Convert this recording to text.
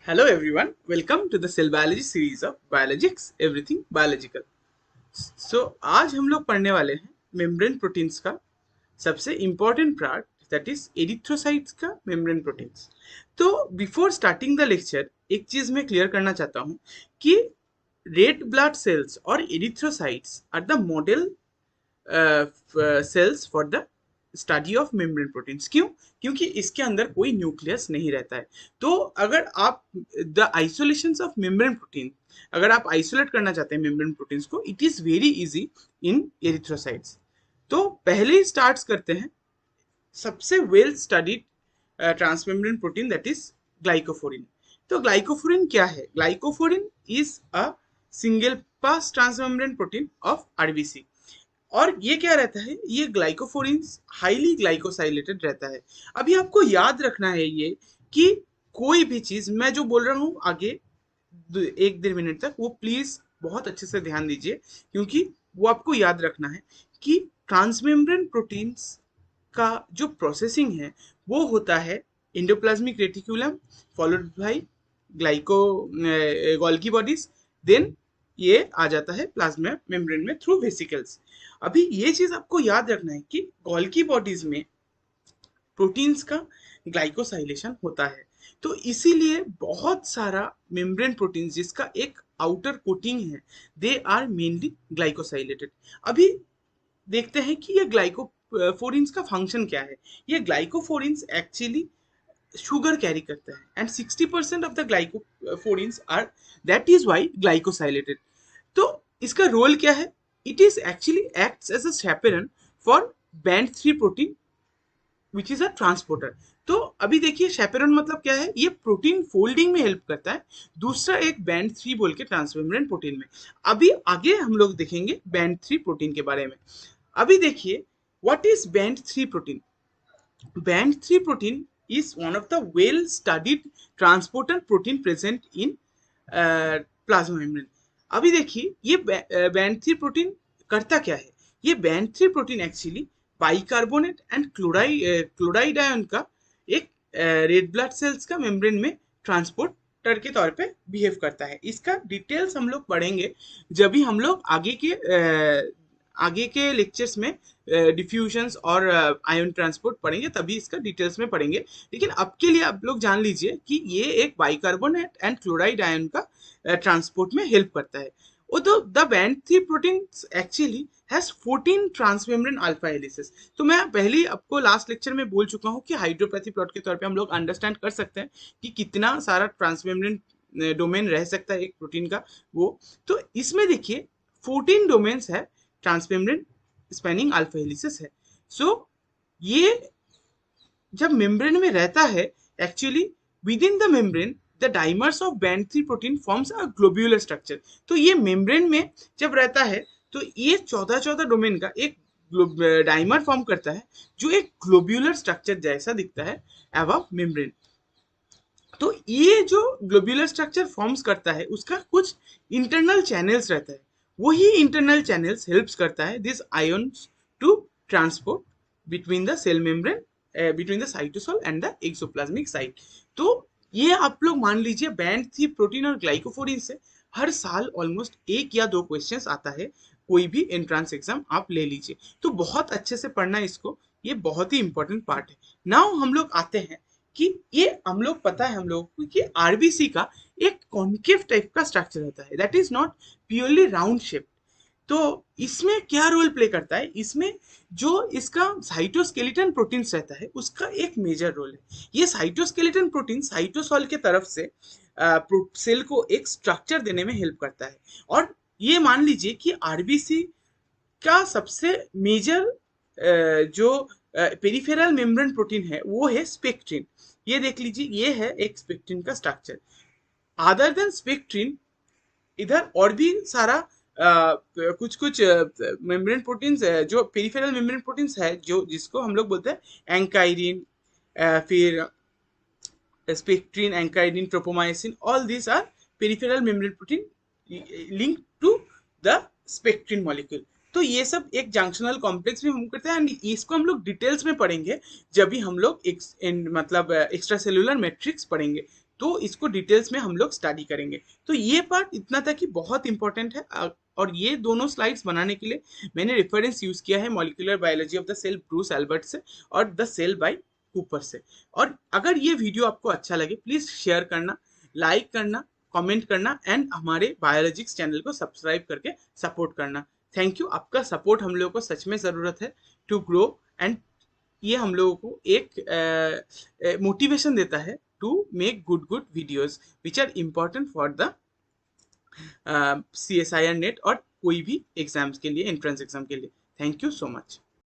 Hello everyone, welcome to the cell biology series of Biologics Everything Biological. आज हम लोग पढ़ने वाले हैं मेम्ब्रेन प्रोटीन्स का सबसे important part that is erythrocytes का मेम्ब्रेन प्रोटीन्स। तो बिफोर स्टार्टिंग द लेक्चर एक चीज मैं क्लियर करना चाहता हूँ कि रेड ब्लड सेल्स और erythrocytes are the model cells for the study of membrane proteins. क्यों? क्योंकि इसके अंदर कोई न्यूक्लियस नहीं रहता है। तो अगर आप the isolation of membrane protein, अगर आप आइसोलेट करना चाहते हैं मेम्ब्रेन प्रोटीन्स को, it is very easy in erythrocytes. तो पहले ही स्टार्ट करते हैं सबसे well studied transmembrane protein that is ग्लाइकोफोरिन। तो ग्लाइकोफोरिन क्या है? ग्लाइकोफोरिन is a single pass transmembrane protein of RBC. और ये क्या रहता है? ये ग्लाइकोफोरिन्स हाईली ग्लाइकोसाइलेटेड रहता है। अभी आपको याद रखना है ये कि कोई भी चीज मैं जो बोल रहा हूँ आगे एक डेढ़ मिनट तक, वो प्लीज बहुत अच्छे से ध्यान दीजिए, क्योंकि वो आपको याद रखना है कि ट्रांसमेम्ब्रेन प्रोटीन्स का जो प्रोसेसिंग है वो होता है endoplasmic reticulum followed by glyco Golgi bodies, then ये आ जाता है प्लाज्मा मेम्ब्रेन में थ्रू वेसिकल्स। अभी ये चीज आपको याद रखना है कि गोल्गी बॉडीज में प्रोटीन्स का ग्लाइकोसाइलेशन होता है। तो इसीलिए बहुत सारा मेम्ब्रेन प्रोटीन जिसका एक आउटर कोटिंग है, दे आर मेनली ग्लाइकोसाइलेटेड। अभी देखते हैं कि ये ग्लाइकोफोरिन्स का फंक्शन क्या है। ये ग्लाइकोफोरिन्स एक्चुअली शुगर कैरी करता है and 60% of the glycophorins are, that is why glycosylated. तो इसका रोल क्या है? It is actually acts as a chaperone for band 3 protein which is a transporter. तो अभी देखिए शेपेरोन मतलब क्या है? ये प्रोटीन फोल्डिंग में हेल्प करता है। दूसरा एक बैंड 3 बोल के ट्रांसमेम्ब्रेन प्रोटीन में। अभी आगे हम लोग देखेंगे बैंड 3 प्रोटीन के बारे में। अभी देखिए what is band 3 protein. Band 3 protein is one of the well studied transporter protein present in plasma membrane। अभी देखिए ये बैंड 3 प्रोटीन करता क्या है? ये band 3 protein actually bicarbonate and chloride ion का एक रेड ब्लड सेल्स का मेम्ब्रेन में ट्रांसपोर्टर के तौर पे बिहेव करता है। इसका डिटेल्स हम लोग पढ़ेंगे जब भी हम लोग आगे के लेक्चर्स में डिफ्यूजन्स और आयन ट्रांसपोर्ट पढ़ेंगे, तभी इसका डिटेल्स में पढ़ेंगे। लेकिन अब के लिए आप लोग जान लीजिए कि ये एक बाइकार्बोनेट एंड क्लोराइड आयन का ट्रांसपोर्ट में हेल्प करता है। तो the band 3 protein actually has 14 transmembrane alpha helices. तो मैं पहले ही आपको लास्ट लेक्चर में बोल चुका हूँ कि हाइड्रोपैथी प्लॉट के तौर पे हम लोग अंडरस्टैंड कर सकते हैं कि कितना सारा ट्रांसमेम्ब्रेन डोमेन रह सकता है एक प्रोटीन का। वो तो इसमें देखिए 14 डोमेन्स है ट्रांसमेम्ब्रेन स्पैनिंग अल्फा हेलिसेस है। सो ये जब मेम्ब्रेन में रहता है, actually with in the membrane the dimers of band 3 protein forms a globular structure. तो ये मेम्ब्रेन में जब रहता है तो ये 14 डोमेन का एक डाइमर फॉर्म करता है जो एक ग्लोब्यूलर स्ट्रक्चर जैसा दिखता है अबव मेम्ब्रेन। तो ये जो ग्लोब्यूलर स्ट्रक्चर फॉर्म्स करता है उसका कुछ इंटरनल चैनल्स रहता है। वही इंटरनल चैनल्स हेल्प्स करता है this ions to transport between the cell membrane, between the cytosol and the exoplasmic site. तो ये आप लोग मान लीजिए बैंड 3 प्रोटीन और ग्लाइकोफोरिन से हर साल ऑलमोस्ट एक या दो क्वेश्चंस आता है। कोई भी एंट्रेंस एग्जाम आप ले लीजिए, तो बहुत अच्छे से पढ़ना इसको, ये बहुत ही इंपॉर्टेंट पार्ट है। नाउ हम लोग आते हैं कि ये हम लोग पता है हम लोग को कि आरबीसी का एक कॉन्केव टाइप का स्ट्रक्चर होता है, that is not purely round shape. तो इसमें क्या रोल प्ले करता है? इसमें जो इसका साइटोस्केलेटन प्रोटीन्स रहता है उसका एक मेजर रोल है। ये साइटोस्केलेटन प्रोटीन साइटोसॉल के तरफ से सेल को एक स्ट्रक्चर देने में हेल्प करता है। और ये मान लीजिए कि आरबीसी का सबसे मेजर जो पेरिफेरल मेम्ब्रेन प्रोटीन है वो है स्पेक्ट्रिन। ये देख लीजिए, ये है एक स्पेक्ट्रिन का स्ट्रक्चर। अदर देन स्पेक्ट्रिन इधर और भी सारा कुछ कुछ मेम्ब्रेन प्रोटीन्स जो पेरिफेरल मेम्ब्रेन प्रोटीन्स है, जो जिसको हम लोग बोलते हैं एंकाइरिन, फिर spectrin, ankyrin, tropomyosin, all these are peripheral membrane protein link to the spectrin molecule. तो ये सब एक जंक्शनल कॉम्प्लेक्स में हम करते हैं एंड इसको हम लोग डिटेल्स में पढ़ेंगे जब भी हम लोग मतलब एक्स्ट्रा सेलुलर मैट्रिक्स पढ़ेंगे। तो इसको डिटेल्स में हम लोग स्टडी करेंगे। तो ये पार्ट इतना था कि बहुत इंपॉर्टेंट है। और ये दोनों स्लाइड्स बनाने के लिए मैंने रेफरेंस यूज किया है molecular biology of the cell Bruce Albert से और द सेल बाय कूपर से। और अगर ये वीडियो आपको अच्छा लगे प्लीज शेयर करना, लाइक करना, कमेंट करना एंड हमारे बायोलॉजिक्स चैनल को सब्सक्राइब करके सपोर्ट करना। थैंक यू, आपका सपोर्ट हम लोगों को सच में ज़रूरत है टू ग्रो। एंड ये हम लोगों को एक मोटिवेशन देता है to make good good videos which are important for the CSIR NET और कोई भी एग्जाम्स के लिए, एंट्रेंस एग्जाम के लिए। Thank you so much.